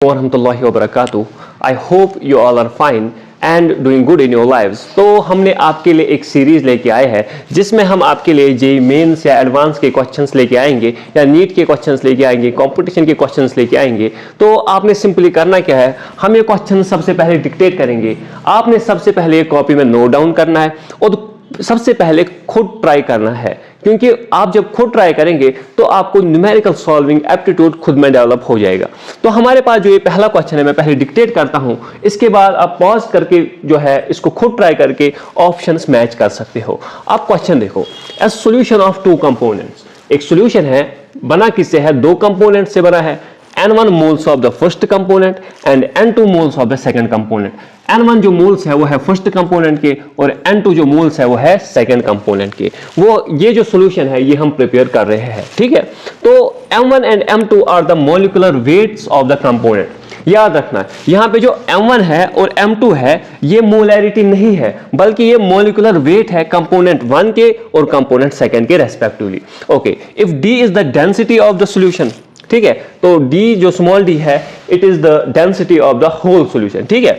वरहमतुल्लाहि वबरकातुहू। I hope you all are fine and doing good in your lives. तो हमने आपके लिए एक सीरीज लेके आए हैं जिसमें हम आपके लिए जेईई मेंस या एडवांस के क्वेश्चंस लेके आएंगे या नीट के क्वेश्चंस लेके आएंगे, कंपटीशन के क्वेश्चंस लेके आएंगे। तो आपने सिंपली करना क्या है, हम ये क्वेश्चन सबसे पहले डिक्टेट करेंगे, आपने सबसे पहले कॉपी में नोट डाउन करना है और सबसे पहले खुद ट्राई करना है, क्योंकि आप जब खुद ट्राई करेंगे तो आपको न्यूमेरिकल सॉल्विंग एप्टीट्यूड खुद में डेवलप हो जाएगा। तो हमारे पास जो ये पहला क्वेश्चन है मैं पहले डिक्टेट करता हूं, इसके बाद आप पॉज करके जो है इसको खुद ट्राई करके ऑप्शंस मैच कर सकते हो। आप क्वेश्चन देखो, ए सॉल्यूशन ऑफ टू कंपोनेंट्स। एक सॉल्यूशन है, बना किससे है, दो कंपोनेंट से बना है। N1 moles of the first component and N2 moles of the second component। N1 जो moles है वो है फर्स्ट कंपोनेंट के और N2 जो moles है वो है सेकंड कंपोनेंट के। वो ये जो सॉल्यूशन है ये हम प्रिपेयर कर रहे हैं, ठीक है। तो M1 and M2 are the molecular weights of the component. याद रखना यहाँ पे जो M1 है और M2 है ये मोलैरिटी नहीं है, बल्कि ये मॉलिक्यूलर वेट है कंपोनेंट 1 के और कंपोनेंट सेकंड के respectively. Okay, if D is the density of the solution, ठीक है, तो D जो स्मॉल d है it is the density of the whole solution, ठीक है।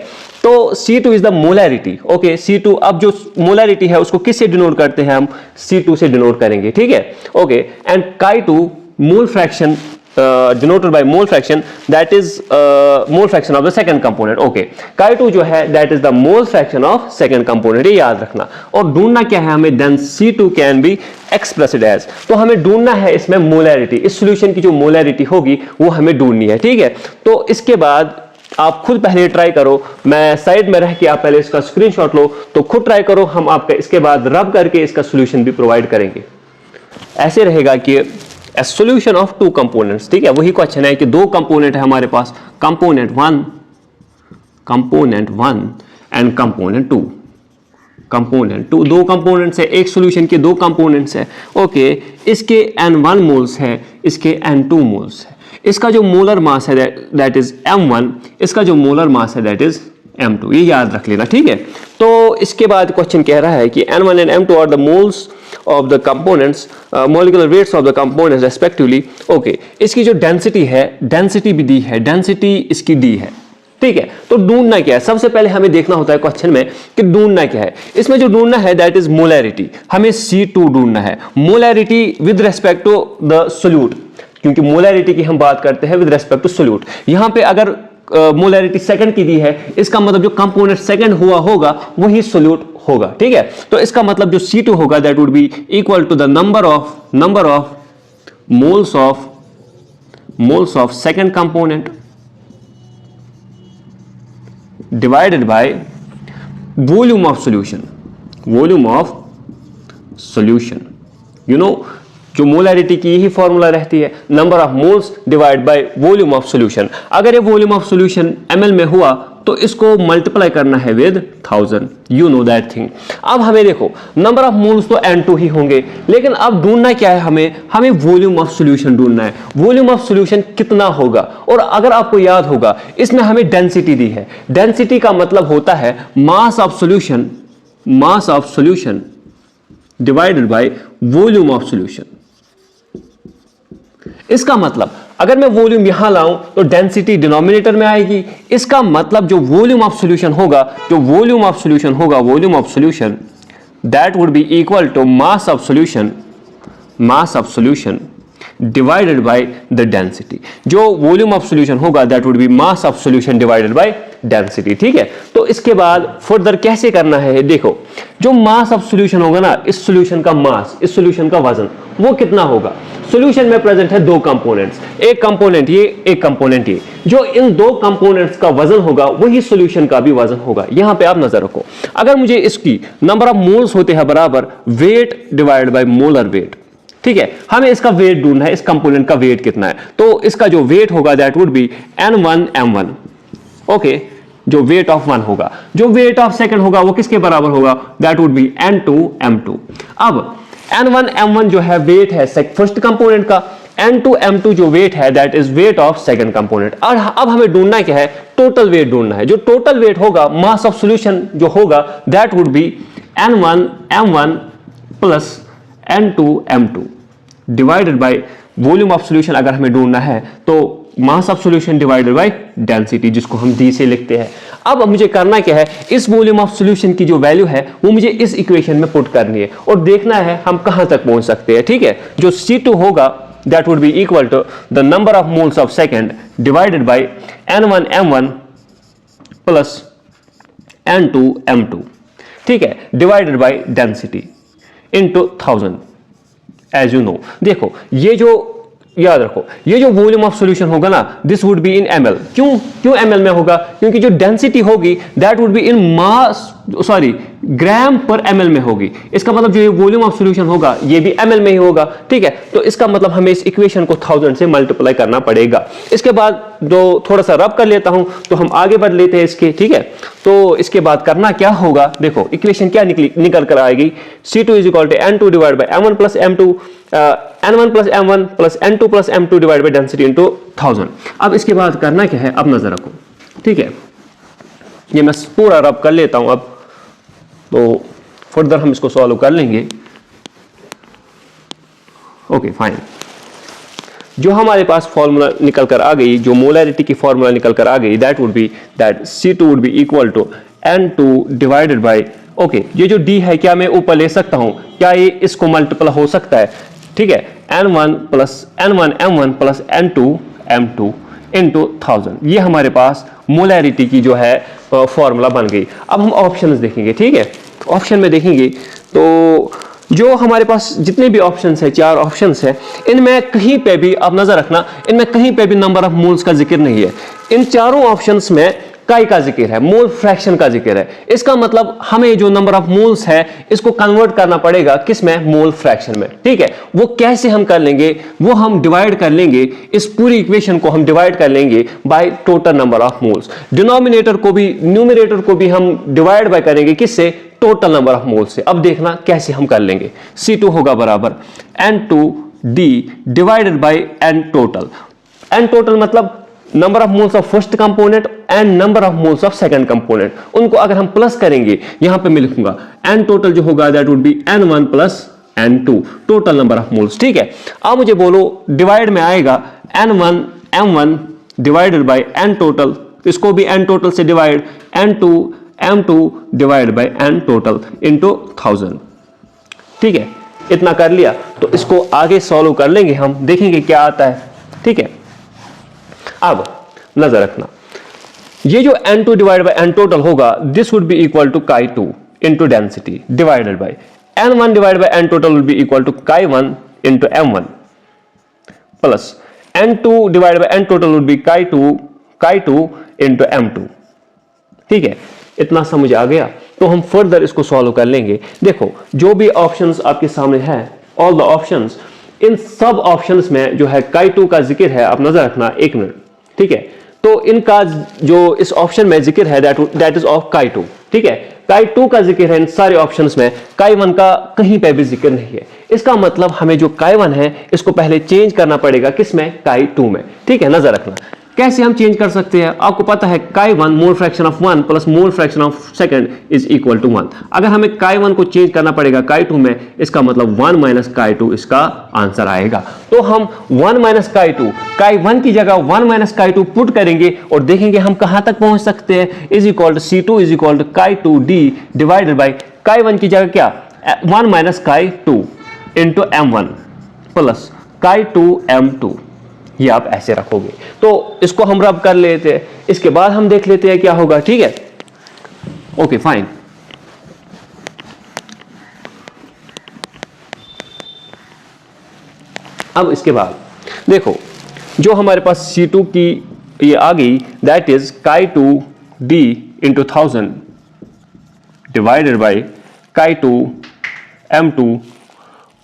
तो C2 is the molarity. Okay, C2 अब जो मोलैरिटी है उसको किससे डिनोट करते हैं, हम C2 से डिनोट करेंगे, ठीक है। Okay, and Chi2 mole fraction denoted by mole fraction, that is mole fraction of the second component। okay, Chi2 जो है that is the mole fraction of second component, ये याद रखना। और ढूंढना क्या है हमें, then C2 can be expressed as। तो हमें ढूंढना है इसमें मोलैरिटी, इस सॉल्यूशन की जो मोलैरिटी होगी वो हमें ढूंढनी है, ठीक है। तो इसके बाद आप खुद पहले ट्राई करो, मैं साइड में रह के आप पहले इसका स्क्रीनशॉट लो, तो खुद ट्राई करो, हम आपका इसके बाद रब करके इसका सॉल्यूशन भी प्रोवाइड करेंगे। ऐसे रहेगा कि A solution of two components, ठीक है। वही क्वेश्चन है कि दो कंपोनेंट है हमारे पास, कंपोनेंट 1 एंड कंपोनेंट 2। कंपोनेंट 2, दो कंपोनेंट्स है, एक सॉल्यूशन के दो कंपोनेंट्स है। ओके, इसके N1 मोल्स है, इसके N2 मोल्स है। इसका जो मोलर मास है दैट इज M1, इसका जो मोलर मास है दैट इज M2, ये याद रख लेना, ठीक है। तो इसके बाद क्वेश्चन कह रहा है कि N1 and M2 are the moles of the components, molecular weights of the components respectively। okay, इसकी जो डेंसिटी है, डेंसिटी भी दी है, डेंसिटी इसकी डी है, ठीक है। तो ढूंढना क्या है, सबसे पहले हमें देखना होता है क्वेश्चन में कि ढूंढना क्या है। इसमें जो ढूंढना है दैट इज मोलैरिटी, हमें C2 ढूंढना है, molarity with respect to the solute, क्योंकि मोलैरिटी की हम बात करते हैं विद रेस्पेक्ट टू सोल्यूट। यहां पे अगर मोलैरिटी सेकंड की दी है, इसका मतलब जो कंपोनेंट सेकंड हुआ होगा वही सोल्यूट होगा, ठीक है। तो इसका मतलब जो C2 होगा that would be equal to the number of moles of second component divided by volume of solution. You know, जो मोलैरिटी की यही फॉर्मूला रहती है, number of moles divide by volume of solution. अगर ये वॉल्यूम ऑफ सॉल्यूशन ml में हुआ तो इसको मल्टीप्लाई करना है with 1000, you know that thing. अब हमें देखो, नंबर ऑफ मोल्स तो N2 ही होंगे, लेकिन अब ढूंढना क्या है, हमें वॉल्यूम ऑफ सॉल्यूशन ढूंढना है। वॉल्यूम ऑफ सॉल्यूशन कितना होगा, और अगर आपको याद होगा इसमें हमें डेंसिटी दी है। डेंसिटी का मतलब होता है मास of solution divided by volume of solution. इसका मतलब अगर मैं वॉल्यूम यहां लाऊं तो डेंसिटी डिनोमिनेटर में आएगी। इसका मतलब जो वॉल्यूम ऑफ सॉल्यूशन होगा volume of solution that would be equal to mass of solution divided by the density. जो वॉल्यूम ऑफ सॉल्यूशन होगा that would be mass of solution divided by density, ठीक है। तो इसके बाद फर्दर कैसे करना है, देखो, जो मास ऑफ सॉल्यूशन होगा ना, इस सॉल्यूशन का मास, इस सॉल्यूशन का वजन, वो कितना होगा। सॉल्यूशन में प्रेजेंट है दो कंपोनेंट्स, एक कंपोनेंट ये, एक कंपोनेंट ये। जो इन दो कंपोनेंट्स का वजन होगा वही सॉल्यूशन का भी वजन होगा। यहां पे आप नजर रखो, अगर मुझे इसकी नंबर ऑफ मोल्स होते हैं बराबर weight divide by molar weight, ठीक है। हमें इसका वेट ढूंढना है, इस कंपोनेंट का वेट कितना है, तो इसका जो वेट होगा that would B N1 M1। Okay, जो वेट ऑफ 1 होगा, जो वेट ऑफ सेकंड होगा वो किसके बराबर होगा, that would B N2 M2। अब N1 M1 जो है वेट है फर्स्ट कंपोनेंट का, N2 M2 जो वेट है that is weight of second component. और अब हमें ढूंढना क्या है, टोटल वेट ढूंढना है। जो टोटल वेट होगा, मास ऑफ सॉल्यूशन जो होगा that would B N1 M1 plus N2 M2 divided by volume of solution. अगर हमें ढूंढना है तो मास of solution divided by density, जिसको हम डी से लिखते हैं। अब मुझे करना क्या है, इस वॉल्यूम ऑफ सॉल्यूशन की जो वैल्यू है वो मुझे इस इक्वेशन में पुट करनी है और देखना है हम कहां तक पहुंच सकते हैं। ठीक है, जो C2 होगा that would be equal to the number of moles of second divided by N1 M1 plus N2 M2, ठीक है, divided by density into 1000 as you know. देखो ये जो याद रखो, ये जो वॉल्यूम ऑफ सॉल्यूशन होगा ना, this would be in ml। क्यों ml में होगा? क्योंकि जो डेंसिटी होगी दैट वुड बी इन ग्राम पर ml में होगी। इसका मतलब जो ये वॉल्यूम ऑफ सॉल्यूशन होगा ये भी ml में ही होगा। ठीक है, तो इसका मतलब हमें इस इक्वेशन को 1000 से मल्टीप्लाई करना पड़ेगा। इसके बाद जो थोड़ा सा रब कर लेता हूं तो हम आगे बढ़ लेते हैं इसके। ठीक है, तो इसके बाद करना क्या होगा, देखो इक्वेशन क्या निकल कर आएगी, C2 is equal to N2 divide by M1 plus M2 N1 plus M1 plus N2 plus M2 divide by density into 1000। अब इसके बाद करना क्या है, अब नजर रखो। ठीक है, ये मैं पूरा रब कर लेता हूं अब, तो फर्दर हम इसको सॉल्व कर लेंगे। ओके फाइन, जो हमारे पास फॉर्मूला निकल कर आ गई, जो मोलैरिटी की फॉर्मूला निकल कर आ गई, that would be that C2 would be equal to N2 divided by, okay ये जो D है क्या मैं ऊपर ले सकता हूं, क्या ये इसको मल्टीपल हो सकता है? ठीक है, N1 M1 plus N2 M2 into 1000, ये हमारे पास मोलैरिटी की जो है फॉर्मूला बन गई। अब हम ऑप्शंस देखेंगे। ठीक है, ऑप्शन में देखेंगे तो जो हमारे पास जितने भी ऑप्शंस है, 4 ऑप्शंस है, इनमें कहीं पे भी आप नजर रखना, इनमें कहीं पे भी नंबर ऑफ मोल्स का जिक्र नहीं है। इन चारों ऑप्शंस में काई का जिक्र है, मोल फ्रैक्शन का जिक्र है। इसका मतलब हमें जो नंबर ऑफ मोल्स है इसको कन्वर्ट करना पड़ेगा किस में, मोल फ्रैक्शन में। ठीक है, वो कैसे हम कर लेंगे, वो हम डिवाइड कर लेंगे, इस पूरी इक्वेशन को हम डिवाइड कर लेंगे by total number of moles. Denominator को भी न्यूमरेटर को भी हम डिवाइड बाय करेंगे किससे, टोटल नंबर ऑफ मोल्स से। अब देखना कैसे हम कर लेंगे। C2 होगा बराबर N2D divided by N total. N total मतलब number of moles of first component and number of moles of second component, उनको अगर हम प्लस करेंगे, यहां पे मैं लिखूंगा N टोटल जो होगा that would B N1 plus N2 total number of moles. ठीक है, अब मुझे बोलो डिवाइड में आएगा N1 M1 divided by N total, इसको भी N टोटल से divide, N2 M2 divide by N total into 1000। ठीक है, इतना कर लिया तो इसको आगे सॉल्व कर लेंगे, हम देखेंगे क्या आता है। ठीक है, अब नजर रखना, ये जो N2 divide by N total होगा this would be equal to chi2 into density divided by N1 divide by N total will be equal to chi1 into M1 plus N2 divide by N total will be chi2 into M2। ठीक है, इतना समझ आ गया तो हम further इसको solve कर लेंगे। देखो जो भी ऑप्शंस आपके सामने है, ऑल द ऑप्शंस, इन सब ऑप्शंस में जो है chi2 का जिक्र है, आप नजर रखना एक मिनट। ठीक है, तो इनका जो इस ऑप्शन में जिक्र है दैट इज ऑफ chi2। ठीक है, chi2 का जिक्र है इन सारे ऑप्शंस में, chi1 का कहीं पे भी जिक्र नहीं है। इसका मतलब हमें जो chi1 है इसको पहले चेंज करना पड़ेगा किसमें, chi2 में। ठीक है, नजर रखना कैसे हम चेंज कर सकते हैं। आपको पता है chi1 mole fraction of 1 plus mole fraction of second is equal to 1। अगर हमें chi1 को चेंज करना पड़ेगा chi2 में, इसका मतलब 1 माइनस chi2 इसका आंसर आएगा। तो हम 1 माइनस chi2, chi1 की जगह 1 माइनस chi2 पुट करेंगे और देखेंगे हम कहां तक पहुंच सकते हैं। Is equal to C2 is equal to chi2D divided by chi1 की जगह क्या, 1 minus chi2 into M1 plus chi2 M2। ये आप ऐसे रखोगे तो इसको हम रब कर लेते हैं, इसके बाद हम देख लेते हैं क्या होगा। ठीक है, ओके फाइन। अब इसके बाद देखो जो हमारे पास C2 की ये आ गई that is chi2D into 1000 divided by chi2 M2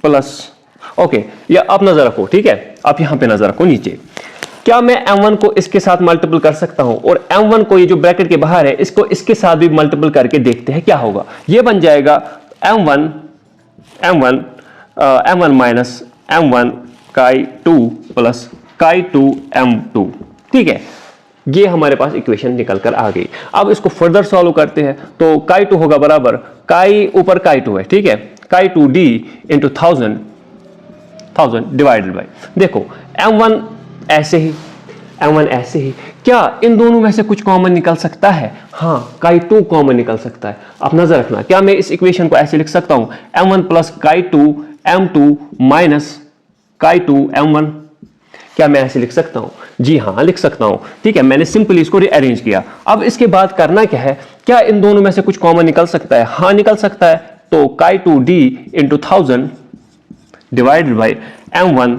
plus, okay ये आप नजर रखो। ठीक है, आप यहां पे नजर रखो नीचे, क्या मैं M1 को इसके साथ मल्टीपल कर सकता हूं और M1 को ये जो ब्रैकेट के बाहर है इसको इसके साथ भी मल्टीपल करके देखते हैं क्या होगा। ये बन जाएगा M1 minus M1 chi2 plus chi2 M2। ठीक है, ये हमारे पास इक्वेशन निकल कर आ गई। अब इसको फर्दर सॉल्व करते हैं तो chi2 होगा बराबर chi ऊपर chi2 है। ठीक है, chi2D इंटू 1000 डिवाइडेड बाय, देखो M1 ऐसे ही m1 ऐसे ही। क्या इन दोनों में से कुछ कॉमन निकल सकता है? हाँ, chi2 कॉमन निकल सकता है। आप नजर रखना, क्या मैं इस इक्वेशन को ऐसे लिख सकता हूं m1 plus chi2 m2 minus chi2 m1? क्या मैं ऐसे लिख सकता हूं? जी हाँ, लिख सकता हूं। ठीक है, मैंने सिंपली इसको रीअरेंज किया। अब इसके बाद करना क्या है, क्या इन दोनों में से कुछ कॉमन निकल सकता है? हाँ, निकल सकता है। तो chi2d into 1000 divided by m1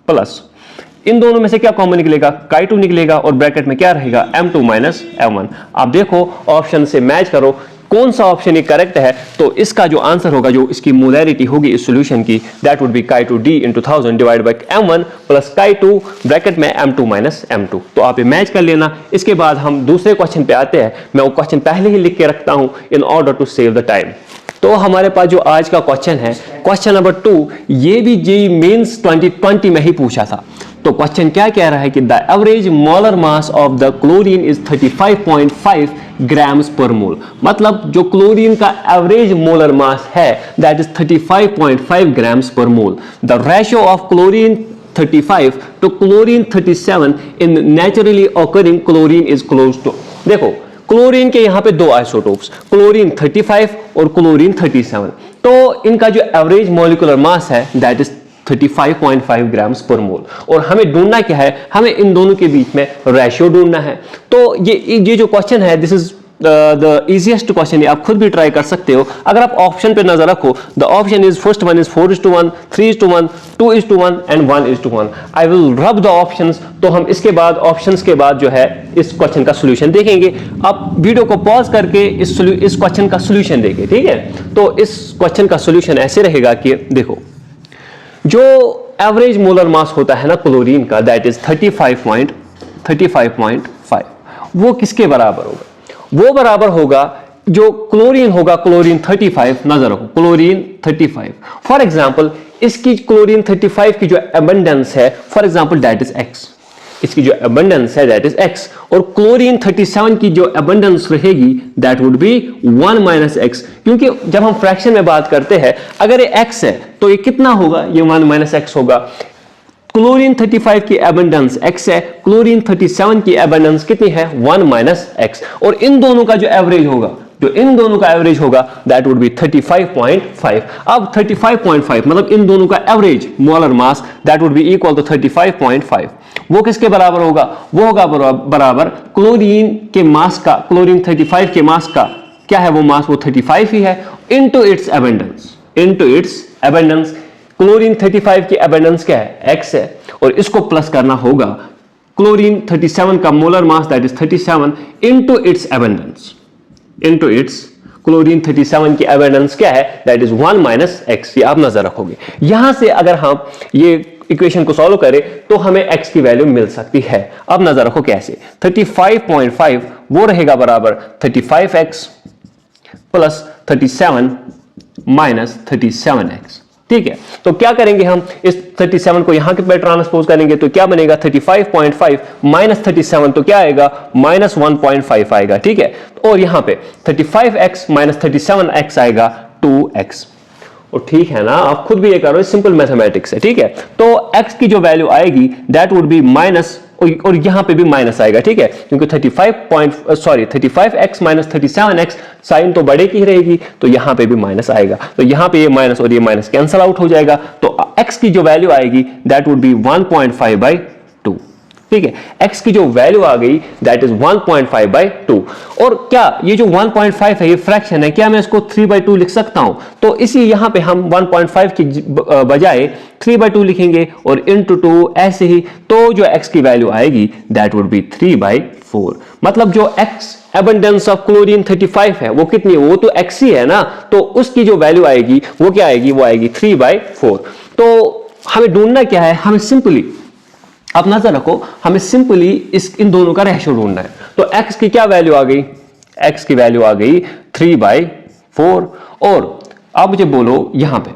plus, इन दोनों में से क्या कॉमन निकलेगा? chi2 निकलेगा और ब्रैकेट में क्या रहेगा? m2 minus m1। आप देखो ऑप्शन से मैच करो कौन सा ऑप्शन ये करेक्ट है। तो इसका जो आंसर होगा, जो इसकी मोलैरिटी होगी इस सॉल्यूशन की, that would B chi2d into 1000 divide by m1 plus chi2 bracket में m2 माइनस m2। तो आप ये मैच कर लेना। इसके बाद हम दूसरे क्वेश्चन पे आते हैं। मैं वो क्वेश्चन पहले ही लिख के रखता हूं in order to save the time. तो हमारे पास जो आज का क्वेश्चन है, क्वेश्चन नंबर 2, ये भी जेईई मेंस 2020 में ही पूछा था। तो क्वेश्चन क्या कह रहा है कि the average molar mass of the chlorine is 35.5 grams per मोल। मतलब जो क्लोरीन का एवरेज मोलर मास है that is 35.5 grams per mole. The ratio of chlorine 35 to chlorine 37 in naturally occurring chlorine is close to. देखो, क्लोरीन के यहां पे दो आइसोटोप्स, क्लोरीन 35 और क्लोरीन 37। तो इनका जो एवरेज मॉलिक्यूलर मास है दैट इज 35.5 ग्राम्स पर मोल। और हमें ढूंढना क्या है? हमें इन दोनों के बीच में रेशियो ढूंढना है। तो ये जो क्वेश्चन है, this is the easiest question. आप खुद भी ट्राई कर सकते हो। अगर आप ऑप्शन पे नजर रखो, the option is first one is 4:1, 3:1, 2:1 and 1:1। I will रब द ऑप्शंस। तो हम इसके बाद ऑप्शंस के बाद जो है इस क्वेश्चन का सॉल्यूशन देखेंगे। आप वीडियो को पॉज करके इस क्वेश्चन का सॉल्यूशन देखें, ठीक है? तो इस क्वेश्चन का सॉल्यूशन ऐसे रहेगा कि देखो, जो एवरेज मोलर मास होता है ना क्लोरीन का, दैट इज 35.5, वो किसके बराबर होगा? वो बराबर होगा जो क्लोरीन होगा, क्लोरीन 35, नजर रखो, क्लोरीन 35। फॉर एग्जांपल इसकी क्लोरीन 35 की जो एबंडेंस है, for example that is x, इसकी जो एबंडेंस है दैट इज x, और क्लोरीन 37 की जो एबंडेंस रहेगी that would B 1 minus x। क्योंकि जब हम फ्रैक्शन में बात करते हैं, अगर ये x है तो ये कितना होगा? ये 1 माइनस x होगा। क्लोरीन 35 की एबंडेंस x है, क्लोरीन 37 की एबंडेंस कितनी है? 1 माइनस x। और इन दोनों का जो एवरेज होगा, जो इन दोनों का एवरेज होगा दैट वुड बी 35.5। अब 35.5 मतलब इन दोनों का average molar mass that would be equal to 35.5। वो किसके बराबर होगा? वो होगा बराबर क्लोरीन के मास का, क्लोरीन 35 के मास का क्या है वो मास? वो 35 ही है, into its abundance, into its abundance. Chlorine 35 की एबंडेंस क्या है? x है, और इसको प्लस करना होगा क्लोरीन 37 का molar mass that is 37 into its abundance, into its chlorine 37 की एबंडेंस क्या है? That is 1 minus x। ये आप नजर रखोगे। यहां से अगर हम ये इक्वेशन को सॉल्व करें तो हमें x की वैल्यू मिल सकती है। अब नजर रखो कैसे, 35.5 वो रहेगा बराबर 35x प्लस 37 माइनस 37x। ठीक है, तो क्या करेंगे हम? इस 37 को यहां के पे ट्रांसपोज करेंगे तो क्या बनेगा? 35.5 माइनस 37 तो क्या आएगा? माइनस 1.5 आएगा। ठीक है, और यहां पे 35x माइनस 37x आएगा 2x। और ठीक है ना, आप खुद भी ये करो, सिंपल मैथमेटिक्स है। ठीक है, तो x की जो वैल्यू आएगी दैट वुड बी माइनस, और यहां पे भी माइनस आएगा। ठीक है, क्योंकि 35x माइनस 37x साइन तो बड़े की ही रहेगी, तो यहां पे भी माइनस आएगा। तो यहां पे ये माइनस और ये माइनस कैंसल आउट हो जाएगा। तो x की जो वैल्यू आएगी दैट वुड बी 1.5/2। ठीक है, x की जो वैल्यू आ गई दैट इज 1.5/2। और क्या ये जो 1.5 है ये फ्रैक्शन है, क्या मैं इसको 3/2 लिख सकता हूं? तो इसी यहां पे हम 1.5 की बजाय 3/2 लिखेंगे और इनटू 2 ऐसे ही। तो जो x की वैल्यू आएगी दैट वुड बी 3/4। मतलब जो x एबंडेंस ऑफ क्लोरीन 35 है वो कितनी है? वो तो x ही है ना, तो उसकी जो वैल्यू आएगी वो क्या आएगी? वो आएगी 3/4। तो हमें ढूंढना क्या है? हमें सिंपली, आप नजर रखो, हमें सिंपली इन दोनों का रेशियो ढूंढना है। तो x की क्या वैल्यू आ गई? x की वैल्यू आ गई 3/4। और अब मुझे बोलो यहां पे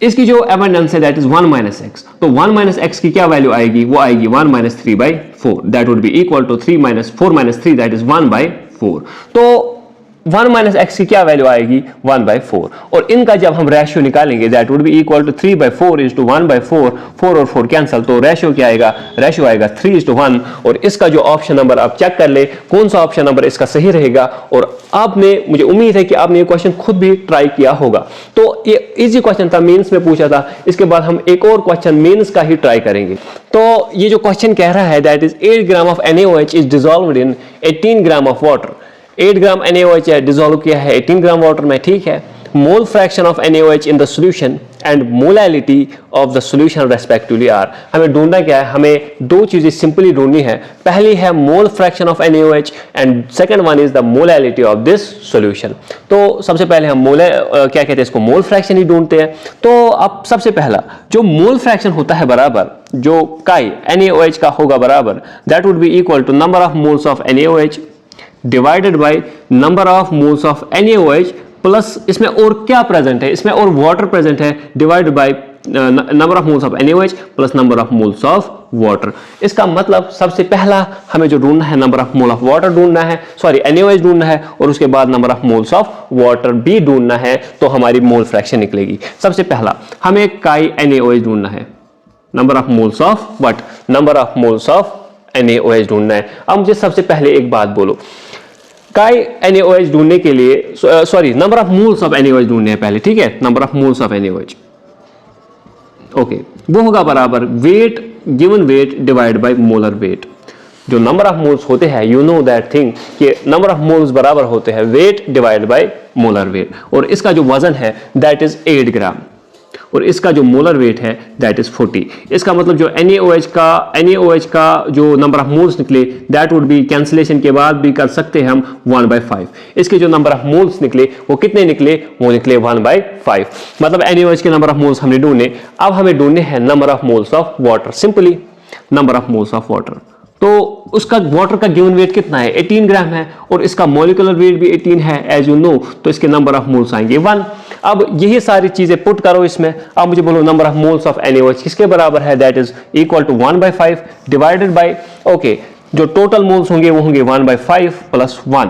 इसकी जो एबंडेंस है दैट इज 1 माइनस x। तो 1 माइनस x की क्या वैल्यू आएगी? वो आएगी 1 minus 3/4 that would be equal to 3 minus 4 minus 3 that is 1/4। तो 1 माइनस एक्स की क्या वैल्यू आएगी 1/4 और इनका जब हम रेशियो निकालेंगे that would be equal to 3/4 is to 1/4 4 और 4 कैंसिल तो रेशियो क्या आएगा रेशियो आएगा 3:1 और इसका जो ऑप्शन नंबर आप चेक कर ले कौन सा ऑप्शन नंबर इसका सही रहेगा और आपने मुझे उम्मीद है कि आपने ये क्वेश्चन खुद भी ट्राई किया होगा। तो ये इजी क्वेश्चन था मेंस में पूछा था इसके बाद हम एक और क्वेश्चन मेंस का ही ट्राई करेंगे। तो ये जो क्वेश्चन कह रहा है that is 8 gram of NaOH is dissolved in 18 gram of water. 8 gram NaOH है डिसॉल्व किया है 18 ग्राम वाटर में ठीक है। Mole fraction of NaOH in the solution and molality of the solution respectively are. हमें ढूंढना क्या है हमें दो चीजें सिंपली ढूंढनी है पहली है mole fraction of NaOH and second one is the molality of this solution. तो सबसे पहले हम क्या कहते हैं इसको मोल फ्रैक्शन ही ढूंढते हैं। तो अब सबसे पहला जो मोल फ्रैक्शन होता है बराबर जो काई NaOH का होगा बराबर that would be equal to number of moles of NaOH divided by number of moles of NaOH plus इसमें और क्या प्रेजेंट है इसमें और वाटर प्रेजेंट है divided by number of moles of NaOH plus number of moles of water. इसका मतलब सबसे पहला हमें जो ढूंढना है number of mole of water ढूंढना है सॉरी NaOH ढूंढना है और उसके बाद number of moles of water भी ढूंढना है तो हमारी मोल फ्रैक्शन निकलेगी। सबसे पहला हमें काई NaOH ढूंढना है number of moles of what number of moles of NaOH ढूंढना है। अब मुझे सबसे पहले एक बात बोलो काई NaOH ढूंढने के लिए sorry number of moles of NaOH ढूंढने हैं पहले ठीक है number of moles of NaOH okay वो होगा बराबर wait given weight divide by molar weight. जो नंबर ऑफ मोल्स होते हैं यू नो दैट थिंग कि नंबर ऑफ मोल्स बराबर होते हैं weight divide by molar weight और इसका जो वजन है दैट इज 8 ग्राम और इसका जो मोलर वेट है दैट इज 40। इसका मतलब जो NaOH का जो नंबर ऑफ मोल्स निकले दैट वुड बी कैंसिलेशन के बाद भी कर सकते हैं हम 1/5। इसके जो नंबर ऑफ मोल्स निकले वो कितने निकले वो निकले 1/5 मतलब NaOH के नंबर ऑफ मोल्स हमने ढूंढने। अब हमें ढूंढने हैं number of moles of water simply number of moles of water. तो उसका वाटर का गिवन वेट कितना है 18 ग्राम है और इसका मॉलिक्यूलर वेट भी 18 है एज यू नो तो इसके नंबर ऑफ मोल्स आएंगे 1। अब यही सारी चीजें पुट करो इसमें। अब मुझे बोलो number of moles of NaOH किसके बराबर है that is equal to 1/5 divided by okay जो टोटल मोल्स होंगे वो होंगे 1/5 plus 1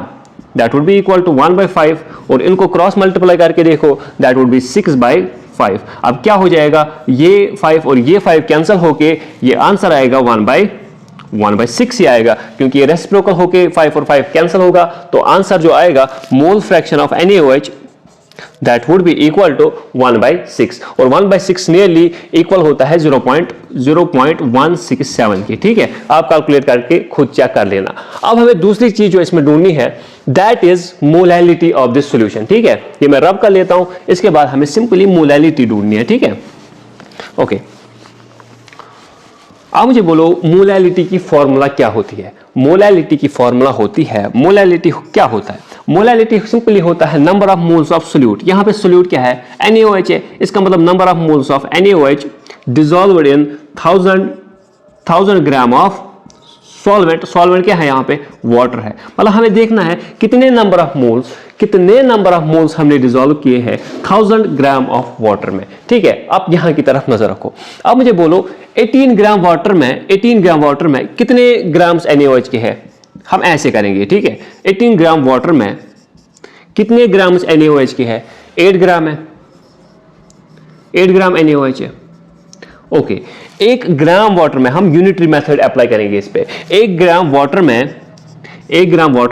that would be equal to 1/5 और इनको क्रॉस मल्टीप्लाई करके देखो दैट वुड बी 6/5। अब क्या हो जाएगा ये 5 और ये 5 कैंसिल होके ये आंसर आएगा 1/6 ही आएगा क्योंकि ये रेसिप्रोकल होके 5 और 5 कैंसिल होगा तो आंसर जो आएगा mole fraction of NaOH that would be equal to 1/6 और 1/6 नियरली इक्वल होता है 0.167 की ठीक है। आप कैलकुलेट करके खुद चेक कर लेना। अब हमें दूसरी चीज जो इसमें ढूंढनी है that is molality of this solution ठीक है। ये मैं रब कर लेता हूं इसके बाद हमें सिंपली मोलैलिटी ढूंढनी है ठीक है ओके। अब मुझे बोलो मोलैलिटी की फॉर्मूला क्या होती है। मोलैलिटी की फॉर्मूला होती है मोलैलिटी क्या होता है मोलैलिटी सिंपली होता है number of moles of solute. यहां पे सोल्यूट क्या है NaOH है इसका मतलब number of moles of NaOH dissolved in 1000 gram of solvent क्या है यहाँ पे वाटर है। मतलब हमें देखना है कितने नंबर ऑफ मोल्स हमने डिसॉल्व किए हैं 1000 ग्राम ऑफ वाटर में ठीक है। आप यहां की तरफ नजर रखो। अब मुझे बोलो 18 ग्राम वाटर में कितने ग्राम्स NaOH के हैं। हम ऐसे करेंगे ठीक है 18 ग्राम वाटर में कितने ग्राम्स NaOH के हैं 8 ग्राम है 8 ग्राम NaOH है ओके। 1 ग्राम वाटर में हम यूनिटरी मेथड अप्लाई करेंगे इस पे 1 ग्राम वाटर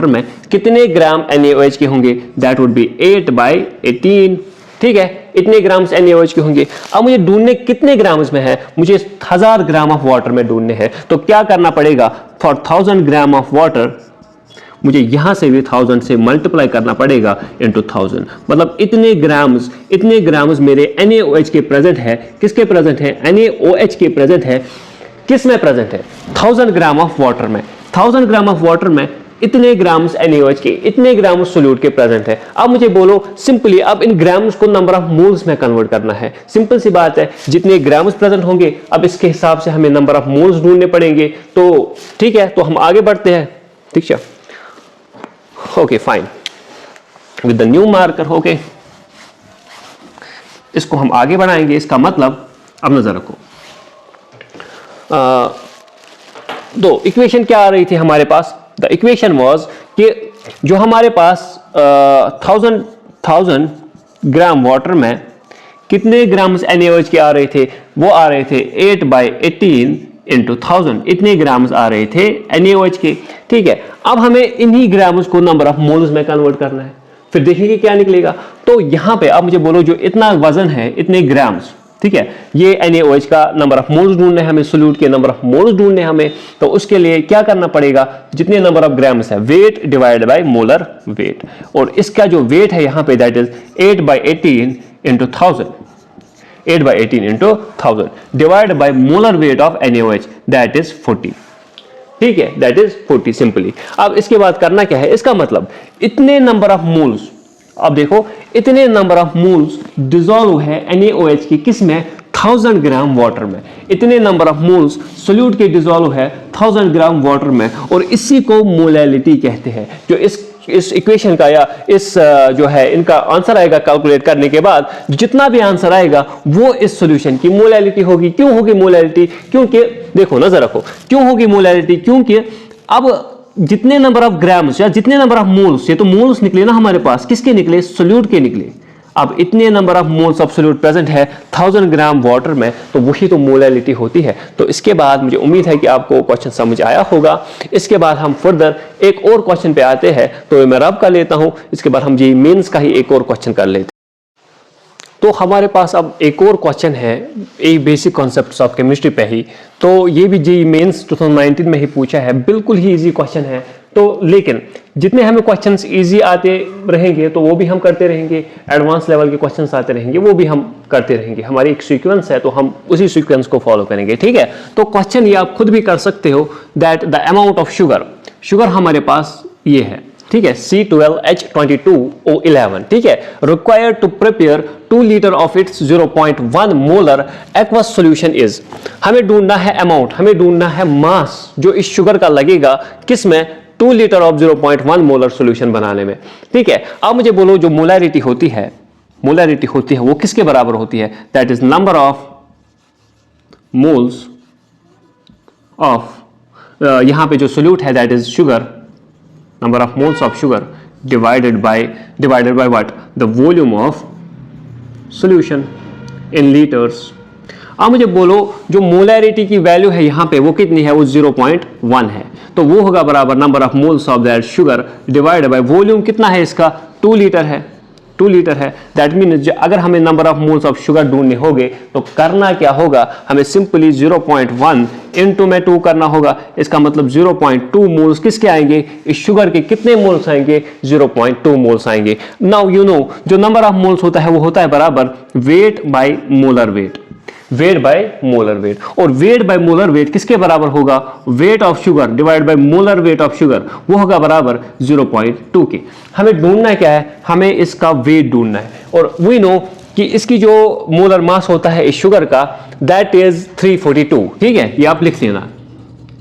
में कितने ग्राम NaOH के होंगे दैट वुड बी 8/18 ठीक है। इतने ग्राम्स NaOH के होंगे। अब मुझे ढूंढने कितने ग्राम्स में है मुझे 1000 ग्राम ऑफ वाटर में ढूंढने हैं तो क्या करना पड़ेगा फॉर 1000 ग्राम ऑफ वाटर मुझे यहां से भी 1000 से मल्टीप्लाई करना पड़ेगा इनटू 1000 मतलब इतने ग्राम्स मेरे NaOH के प्रेजेंट है। किसके प्रेजेंट है NaOH के प्रेजेंट है किस में प्रेजेंट है 1000 ग्राम ऑफ वाटर में 1000 ग्राम ऑफ वाटर में इतने ग्राम्स NaOH के इतने ग्राम्स सोल्यूट के प्रेजेंट है। अब मुझे बोलो सिंपली अब इन ग्राम्स को नंबर ऑफ मोल्स में कन्वर्ट करना है। सिंपल सी बात है जितने ग्राम्स प्रेजेंट होंगे अब इसके हिसाब से हमें नंबर ऑफ मोल्स ढूंढने पड़ेंगे। तो ठीक है तो हम आगे बढ़ते हैं ठीक है okay fine with the new marker okay इसको हम आगे बढ़ाएंगे। इसका मतलब अब नजर रखो दो इक्वेशन क्या आ रही थी हमारे पास द इक्वेशन वाज कि जो हमारे पास 1000 ग्राम वाटर में कितने ग्राम्स NaOH के आ रहे थे, वो आ रहे थे 8/18 इंटू 1000, इतने ग्राम्स आ रहे थे NaOH के। ठीक है, अब हमें इन्हीं ग्राम्स को नंबर ऑफ मोल्स में कन्वर्ट करना है, फिर देखेंगे क्या निकलेगा। तो यहां पे आप मुझे बोलो जो इतना वजन है, इतने ग्राम्स, ठीक है, ये NaOH का नंबर ऑफ मोल्स ढूंढने हमें, सोल्यूट के नंबर ऑफ मोल्स ढूंढने हमें। तो उसके लिए क्या करना पड़ेगा, जितने नंबर ऑफ ग्राम्स है, weight divide by molar weight, और इसका जो वेट है यहां पे that is 8/18 into 1000, 8/18 into 1000 divide by molar weight of NaOH that is 40। ठीक है, दैट इज 40 सिंपली। अब इसके बाद करना क्या है, इसका मतलब इतने नंबर ऑफ मोल्स, अब देखो इतने नंबर ऑफ मोल्स डिसॉल्व है NaOH की किस में, 1000 ग्राम वाटर में। इतने नंबर ऑफ मोल्स सोल्यूट के डिसॉल्व है 1000 ग्राम वाटर में, और इसी को मोलैलिटी कहते हैं। जो इस इक्वेशन का या इस जो है इनका आंसर आएगा कैलकुलेट करने के बाद, जितना भी आंसर आएगा वो इस सॉल्यूशन की मोलैलिटी होगी। क्यों होगी मोलैलिटी, क्योंकि देखो नजर रखो, क्यों होगी मोलैलिटी, क्योंकि अब जितने नंबर ऑफ ग्राम्स या जितने नंबर ऑफ मोल्स, ये तो मोल्स निकले ना हमारे पास, किसके निकले, सोल्यूट के निकले। अब इतने number of moles of solute present है 1000 ग्राम वाटर में, तो वही तो मोलैलिटी होती है। तो इसके बाद मुझे उम्मीद है कि आपको क्वेश्चन समझ आया होगा। इसके बाद हम फर्दर एक और क्वेश्चन पे आते हैं, तो मैं रब कर लेता हूं। इसके बाद हम जी मेंस का ही एक और क्वेश्चन कर लेते हैं। तो हमारे पास अब एक और क्वेश्चन है एक बेसिक कॉन्सेप्ट्स ऑफ केमिस्ट्री पे ही। तो ये भी जी मेंस 2019 में ही पूछा है, बिल्कुल ही इजी क्वेश्चन है। तो लेकिन जितने हमें क्वेश्चंस इजी आते रहेंगे तो वो भी हम करते रहेंगे, एडवांस लेवल के क्वेश्चंस आते रहेंगे वो भी हम करते रहेंगे। हमारी एक सीक्वेंस है, तो हम उसी सीक्वेंस को फॉलो करेंगे। ठीक है, तो क्वेश्चन ये आप खुद भी कर सकते हो that the amount of sugar हमारे पास ये है, ठीक है, C12H22O11, ठीक है, required to prepare 2 litre of its 0.1 molar aqueous solution is. हमें ढूंढना है अमाउंट, हमें ढूंढना है मास जो इस शुगर का लगेगा किस में, 2 लीटर ऑफ 0.1 मोलर सॉल्यूशन बनाने में। ठीक है, अब मुझे बोलो जो मोलैरिटी होती है वो किसके बराबर होती है, that is number of moles of, यहां पे जो सोल्यूट है that is sugar, number of moles of sugar divided by what, the volume of solution in liters। अब मुझे बोलो जो मोलैरिटी की वैल्यू है यहाँ पे वो कितनी है, वो 0.1 है, तो वो होगा बराबर number of moles of that sugar divide by volume कितना है इसका, 2 लीटर है, 2 लीटर है। दैट मीन्स अगर हमें number of moles of sugar ढूंढने होंगे तो करना क्या होगा, हमें सिंपली 0.1 इंटू में 2 करना होगा। इसका मतलब 0.2 मोल्स किसके आएंगे, इस शुगर के कितने मोल्स आएंगे, 0.2 मोल्स आएंगे। नाउ यू नो जो नंबर ऑफ मोल्स होता है वो होता है बराबर weight by molar weight, weight by molar weight, और वेट बाय मोलर वेट किसके बराबर होगा, weight of sugar divide by molar weight of sugar, वो होगा बराबर 0.2 के। हमें ढूंढना क्या है, हमें इसका वेट ढूंढना है, और वी नो कि इसकी जो मोलर मास होता है इस शुगर का दैट इज 342। ठीक है, ये आप लिख लेना,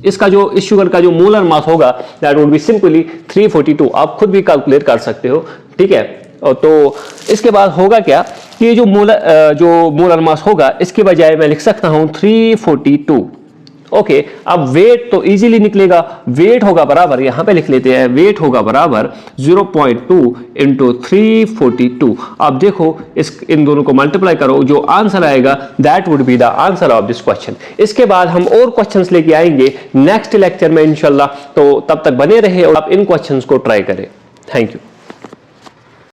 इसका जो इस शुगर का जो मोलर मास होगा दैट वुड बी सिंपली 342। आप खुद भी कैलकुलेट कर सकते हो। ठीक है, तो इसके बाद होगा क्या कि जो मोलर मास होगा इसके बजाय मैं लिख सकता हूं 342। ओके, अब वेट तो इजीली निकलेगा, वेट होगा बराबर, यहां पे लिख लेते हैं, वेट होगा बराबर 0.2 इंटू 342। अब देखो इन दोनों को मल्टीप्लाई करो, जो आंसर आएगा that would be the answer of this question. इसके बाद हम और क्वेश्चंस लेके आएंगे नेक्स्ट लेक्चर में इंशाल्लाह, तो तब तक बने रहे और आप इन क्वेश्चंस को ट्राई करें। Thank you.